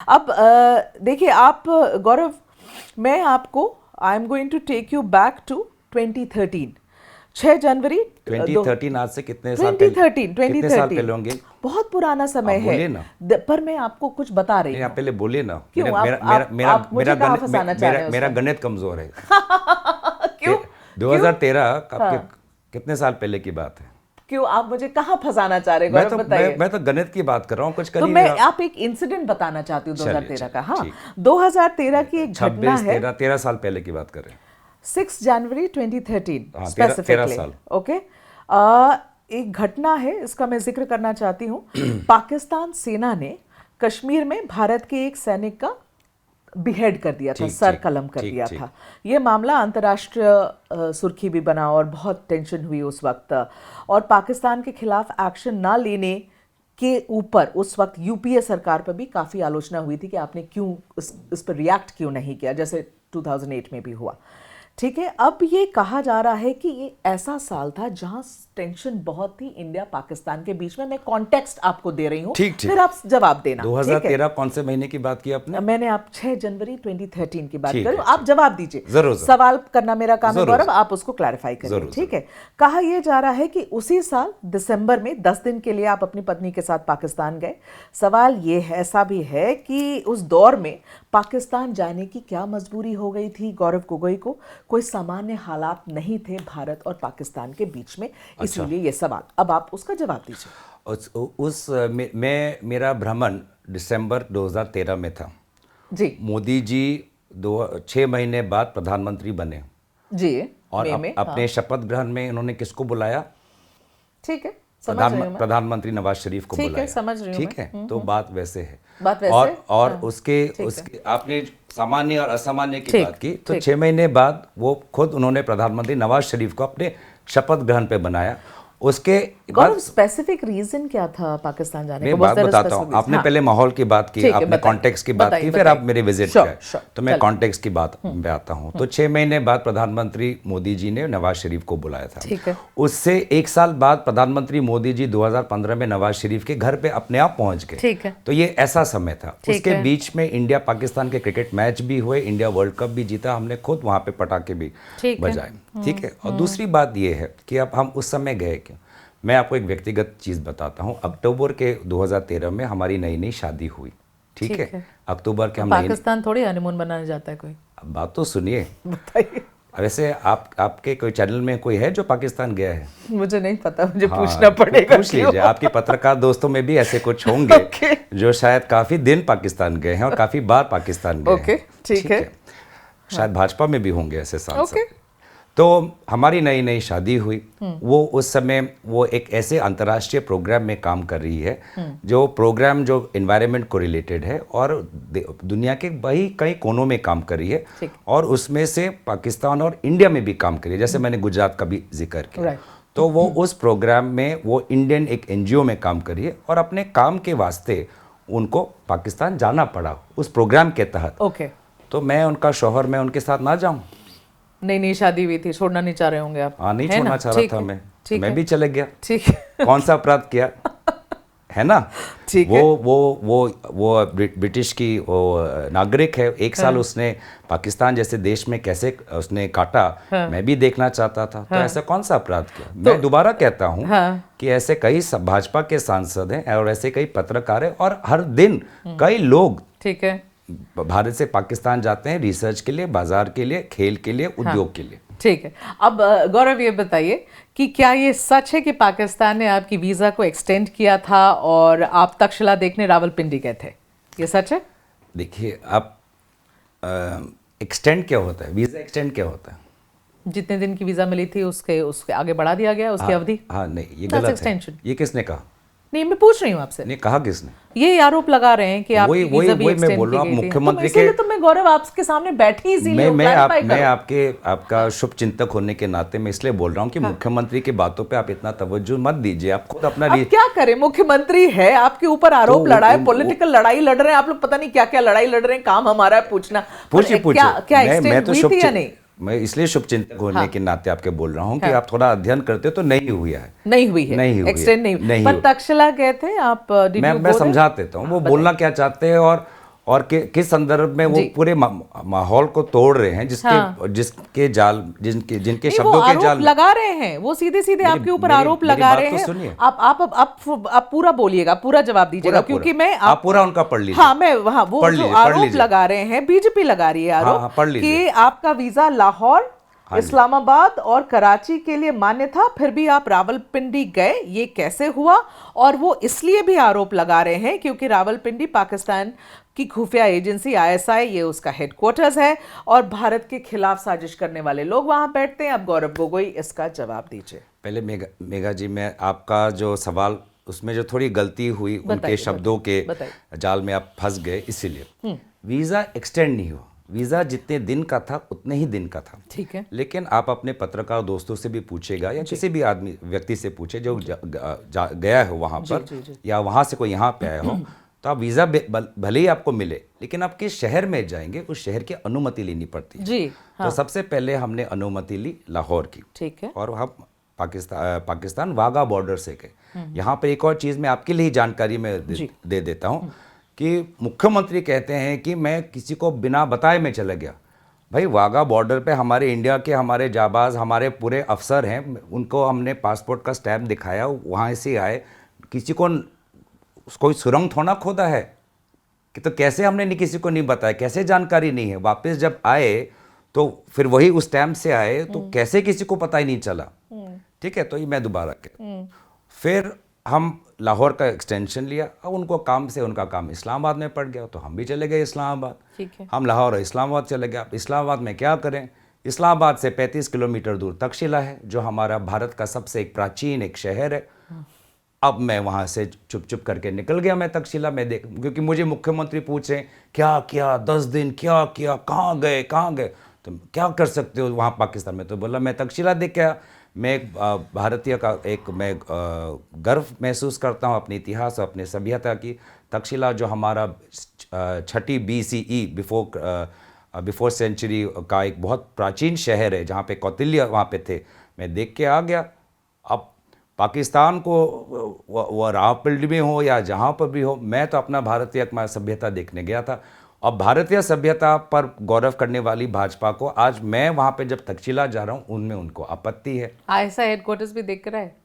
अब देखिए आप गौरव, मैं आपको I am going to take you back to 2013, 6 जनवरी 2013 आज से कितने साल पहले? 2013 कितने साल 2013 पहले होंगे? बहुत पुराना समय आप है। बोलिए ना। पर मैं आपको कुछ बता रही नहीं, हूँ। आप पहले बोलिए ना। क्यों मेरा आप मेरा आप, मेरा आप मुझे कहाँ फंसाना चाह रहे हैं मेरा उसमें? गणित कमजोर है। क्यों? 2013 आपके हाँ। कितने साल पहले की बात है? क्यों आप मुझे कहाँ फंसाना चाह रहे हैं गौरव, बताइए। मैं तो गणित की बात कर रहा हूँ, कुछ कर तो ही मैं नहीं रहा। आप एक इंसिडेंट बताना चाहती हूँ 2013 का। हाँ, ठीक। 2013 की एक घटना 26 है। 13 साल पहले की बात कर रहे हैं। 6 जनवरी 2013 हाँ, 13 स्पेसिफिकली। साल। ओके। एक घटना है, इसका मैं जिक्र करना चाहती हूँ। पाकिस्तान सेना ने कश्मीर में भारत के एक सैनिक का बिहेड कर दिया था, ठीक, सर ठीक, कलम कर ठीक, दिया ठीक। था। ये मामला अंतर्राष्ट्रीय सुर्खी भी बना और बहुत टेंशन हुई उस वक्त। और पाकिस्तान के खिलाफ एक्शन ना लेने के ऊपर उस वक्त यूपीए सरकार पर भी काफ़ी आलोचना हुई थी कि आपने क्यों इस पर रिएक्ट क्यों नहीं किया, जैसे 2008 में भी हुआ। ठीक है। अब ये कहा जा रहा है कि ये ऐसा साल था जहां टेंशन बहुत थी इंडिया पाकिस्तान के बीच में। मैं कॉन्टेक्स्ट आपको दे रही हूं, ठीक, ठीक। फिर आप जवाब देना। ठीक है? 2013 कौन से महीने की बात की आपने? मैंने आप 6 जनवरी 2013 की बात ठीक करूं, है, आप ठीक। जवाब दीजिए। जरूर। सवाल करना मेरा काम है जरूर, गौरव, आप उसको क्लैरिफाई करिए। जरूर, ठीक है। कहा यह जा रहा है कि उसी साल दिसंबर में 10 दिन के लिए आप अपनी पत्नी के साथ पाकिस्तान गए। सवाल ये है, ऐसा भी है कि उस दौर में पाकिस्तान जाने की क्या मजबूरी हो गई थी गौरव गोगोई को? कोई सामान्य हालात नहीं थे भारत और पाकिस्तान के बीच में, इसीलिए ये सवाल। अब आप उसका जवाब दीजिए। मेरा भ्रमण दिसंबर 2013 में था जी मोदी जी 6 महीने बाद प्रधानमंत्री बने जी। और मई में, अपने हाँ। शपथ ग्रहण में इन्होंने किसको बुलाया? ठीक है, समझ रही हूँ मैं। प्रधानमंत्री नवाज शरीफ को ठीक है, बुलाया। समझ रही हूँ ठीक मैं। है, तो बात वैसे है। बात वैसे। और हाँ, उसके आपने सामान्य और असामान्य की ठीक, बात की, तो ठीक। 6 महीने बाद वो खुद उन्होंने प्रधानमंत्री नवाज शरीफ को अपने शपथ ग्रहण पे बनाया। उसके गौरव, बाद स्पेसिफिक रीजन क्या था पाकिस्तान जाने मैं का? बात बताता हूँ। आपने हाँ, पहले माहौल की बात की, ठीक है, आपने बताइए, कॉन्टेक्स्ट की बात बताइए, की, फिर आप बताइए। मेरे विजिट श्योर, पे आए। श्योर, तो मैं चलिए। कॉन्टेक्स्ट की बात पे आता हूँ। तो 6 महीने बाद प्रधानमंत्री मोदी जी ने नवाज शरीफ को बुलाया था। ठीक है। उससे 1 साल बाद प्रधानमंत्री मोदी जी 2015 में नवाज शरीफ के घर पे अपने आप पहुंच गए। ठीक है। तो ये ऐसा समय था। ठीक उसके है। बीच में इंडिया पाकिस्तान के क्रिकेट मैच भी हुए, इंडिया वर्ल्ड कप भी जीता, हमने खुद वहाँ पे पटाखे भी ठीक है। बजाए। ठीक है। और दूसरी बात ये है कि अब हम उस समय गए क्यों। मैं आपको एक व्यक्तिगत चीज़ बताता हूँ। अक्टूबर के 2013 में हमारी नई नई शादी हुई। ठीक है। अक्टूबर के हम नई पाकिस्तान थोड़ी हनीमून बनाने जाता है कोई। अब बात तो सुनिए। बताइए। वैसे आपके कोई चैनल में कोई है जो पाकिस्तान गया है? मुझे नहीं पता, मुझे हाँ, पूछना पड़ेगा। पूछ लीजिए। आपके पत्रकार दोस्तों में भी ऐसे कुछ होंगे ओके। जो शायद काफ़ी दिन पाकिस्तान गए हैं और काफ़ी बार पाकिस्तान गए ओके, हैं। ठीक है। शायद भाजपा में भी होंगे ऐसे सांसद। ओके। तो हमारी नई नई शादी हुई। वो उस समय वो एक ऐसे अंतर्राष्ट्रीय प्रोग्राम में काम कर रही है, जो प्रोग्राम जो एनवायरनमेंट को रिलेटेड है और दुनिया के कई कोनों में काम कर रही है। ठीक। और उसमें से पाकिस्तान और इंडिया में भी काम कर रही है। जैसे मैंने गुजरात का भी जिक्र किया। राइट। तो वो उस प्रोग्राम में वो इंडियन एक एनजीओ में काम कर रही है और अपने काम के वास्ते उनको पाकिस्तान जाना पड़ा उस प्रोग्राम के तहत। ओके। तो मैं उनका शौहर, मैं उनके साथ ना जाऊं? नई नई शादी हुई थी, छोड़ना नहीं चाह रहे होंगे आप। हाँ, नहीं है छोड़ना ना? चाह रहा ठीक था है, मैं। ठीक मैं है। भी चले गया। ठीक है। कौन सा अपराध किया है ना? ठीक है। वो ब्रिटिश की वो नागरिक है। 1 साल उसने पाकिस्तान जैसे देश में कैसे उसने काटा, मैं भी देखना चाहता था। तो ऐसा कौन सा अपराध किया? मैं दोबारा कहता हूँ कि ऐसे कई भाजपा के सांसद हैं और ऐसे कई पत्रकार हैं और हर दिन कई लोग ठीक है भारत से पाकिस्तान जाते हैं रिसर्च के लिए, बाजार के लिए, खेल के लिए, उद्योग के लिए। ठीक है। अब गौरव ये बताइए कि क्या ये सच है कि पाकिस्तान ने आपकी वीज़ा को एक्सटेंड किया था और आप तक्षशिला देखने रावलपिंडी गए थे? ये सच है? देखिए, आप एक्सटेंड क्या होता है, वीज़ा एक्सटेंड क्या होता है? जितने दिन की वीज़ा मिली थी उसके आगे बढ़ा दिया गया, उसकी अवधि। हाँ, नहीं, ये That's गलत है। extension। ये किसने कहा? नहीं, मैं पूछ रही हूँ आपसे। नहीं, कहा किसने? ये आरोप लगा रहे हैं कि आपकी वीज़ा भी वही मैं एक्सटेंड बोल की रहा हूँ। गई थी। मुख्यमंत्री इसीलिए के तो मैं गौरव आपके सामने बैठी, इसीलिए मैं आपका शुभ चिंतक होने के नाते मैं इसलिए बोल रहा हूँ कि मुख्यमंत्री की बातों पे आप इतना तवज्जो मत दीजिए। आप खुद अपना अब क्या करें, मुख्यमंत्री है, आपके ऊपर आरोप तो लड़ा है, पॉलिटिकल लड़ाई लड़ रहे हैं आप लोग, पता नहीं क्या क्या लड़ाई लड़ रहे हैं। काम हमारा है पूछना। पूछिए। क्या एक्सटेंड हुई थी या नहीं? मैं इसलिए शुभचिंतक होने के नाते आपके बोल रहा हूँ कि आप थोड़ा अध्ययन करते तो नहीं हुआ है। नहीं हुई है, एक्सटेंड नहीं। पर तक्षशिला गए थे आप? मैं समझा देता हूँ वो बोलना क्या चाहते हैं और किस संदर्भ में वो जी। पूरे माहौल को तोड़ रहे हैं, जिसके जाल, जिनके शब्दों के जाल लगा रहे हैं, वो सीधे सीधे आपके ऊपर आरोप लगा रहे हैं। सुनिए, आप पूरा बोलिएगा, पूरा जवाब दीजिएगा, क्योंकि मैं आप पूरा उनका पढ़ लीजिए। हाँ, मैं वहाँ वो जो आरोप लगा रहे हैं, बीजेपी लगा रही है आरोप कि आपका वीजा लाहौर, इस्लामाबाद और कराची के लिए मान्य था, फिर भी आप रावलपिंडी गए, ये कैसे हुआ? और वो इसलिए भी आरोप लगा रहे हैं क्योंकि रावलपिंडी पाकिस्तान की खुफिया एजेंसी ISI, ये उसका हेडक्वार्टर्स है और भारत के खिलाफ साजिश करने वाले लोग वहां बैठते हैं। अब गौरव गोगोई इसका जवाब दीजिए। पहले मेघा जी, मैं आपका जो सवाल, उसमें जो थोड़ी गलती हुई, उनके शब्दों के जाल में आप फंस गए, इसीलिए वीजा एक्सटेंड नहीं हुआ। वीजा जितने दिन का था उतने ही दिन का था, ठीक है। लेकिन आप अपने पत्रकार दोस्तों से भी पूछेगा या किसी भी आदमी व्यक्ति से पूछे जो गया है वहां पर, या वहां से कोई यहाँ पे आया हो, तो आप वीजा भले ही आपको मिले, लेकिन आप किस शहर में जाएंगे उस शहर की अनुमति लेनी पड़ती है जी। तो सबसे पहले हमने अनुमति ली लाहौर की, ठीक है, और हम पाकिस्तान वाघा बॉर्डर से गए। यहाँ पर एक और चीज़ मैं आपके लिए जानकारी में दे देता हूँ कि मुख्यमंत्री कहते हैं कि मैं किसी को बिना बताए में चला गया। भाई, वाघा बॉर्डर पे हमारे इंडिया के हमारे जाबाज, हमारे पूरे अफसर हैं, उनको हमने पासपोर्ट का स्टैम्प दिखाया, वहाँ से आए, किसी को कोई सुरंग थोड़ा खोदा है कि तो कैसे हमने नहीं किसी को नहीं बताया, कैसे जानकारी नहीं है? वापस जब आए तो फिर वही उस स्टैम्प से आए, तो कैसे किसी को पता ही नहीं चला? ठीक है, तो ये मैं दोबारा कह, फिर हम लाहौर का एक्सटेंशन लिया। अब उनको काम से, उनका काम इस्लामाबाद में पड़ गया, तो हम भी चले गए इस्लामाबाद। ठीक है, हम लाहौर और इस्लामाबाद चले गए। अब इस्लामाबाद में क्या करें? इस्लामाबाद से 35 किलोमीटर दूर तक्षशिला है, जो हमारा भारत का सबसे एक प्राचीन एक शहर है। अब मैं वहाँ से चुप चुप करके निकल गया, मैं तक्षशिला में देख, क्योंकि मुझे मुख्यमंत्री पूछे क्या किया 10 दिन, क्या किया, कहाँ गए, तो क्या कर सकते हो वहाँ पाकिस्तान में? तो बोला मैं तक्षशिला देख के आया। मैं एक भारतीय का मैं गर्व महसूस करता हूँ अपने इतिहास और अपने सभ्यता की। तक्षशिला जो हमारा 6ठी BCE बिफोर सेंचुरी का एक बहुत प्राचीन शहर है, जहाँ पे कौटिल्य वहाँ पे थे, मैं देख के आ गया। अब पाकिस्तान को वो रावलपिंडी में हो या जहाँ पर भी हो, मैं तो अपना भारतीय सभ्यता देखने गया था। अब भारतीय सभ्यता पर गौरव करने वाली भाजपा को आज मैं वहाँ पे जब तक्षशिला जा रहा हूँ, उनमें उनको आपत्ति है। ऐसा हेडक्वार्टर्स भी देख रहा है।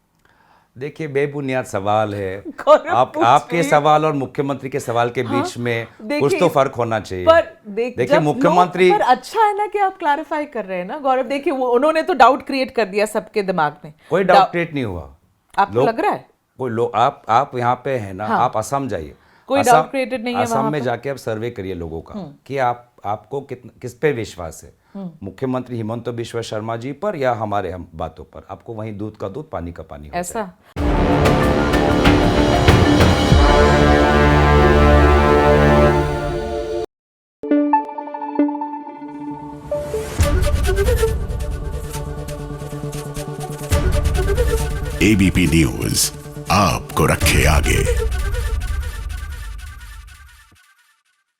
देखिए, बेबुनियाद सवाल है। आपके सवाल और मुख्यमंत्री के सवाल के बीच में कुछ तो फर्क होना चाहिए। पर देखिए मुख्यमंत्री, पर अच्छा है ना कि आप क्लैरिफाई कर रहे हैं ना गौरव। देखिए, वो उन्होंने तो डाउट क्रिएट कर दिया सबके दिमाग में। कोई डाउट क्रिएट नहीं हुआ। आपको लग रहा है? कोई लोग, आप यहाँ पे है ना, आप असम जाइए, कोई डाउट क्रिएटेड नहीं है। असम में जाके आप सर्वे करिए लोगों का कि आपको किस पे विश्वास है, मुख्यमंत्री हिमंत बिश्व शर्मा जी पर या हमारे हम बातों पर? आपको वहीं दूध का दूध, पानी का पानी हो ऐसा। ABP न्यूज आपको रखे आगे।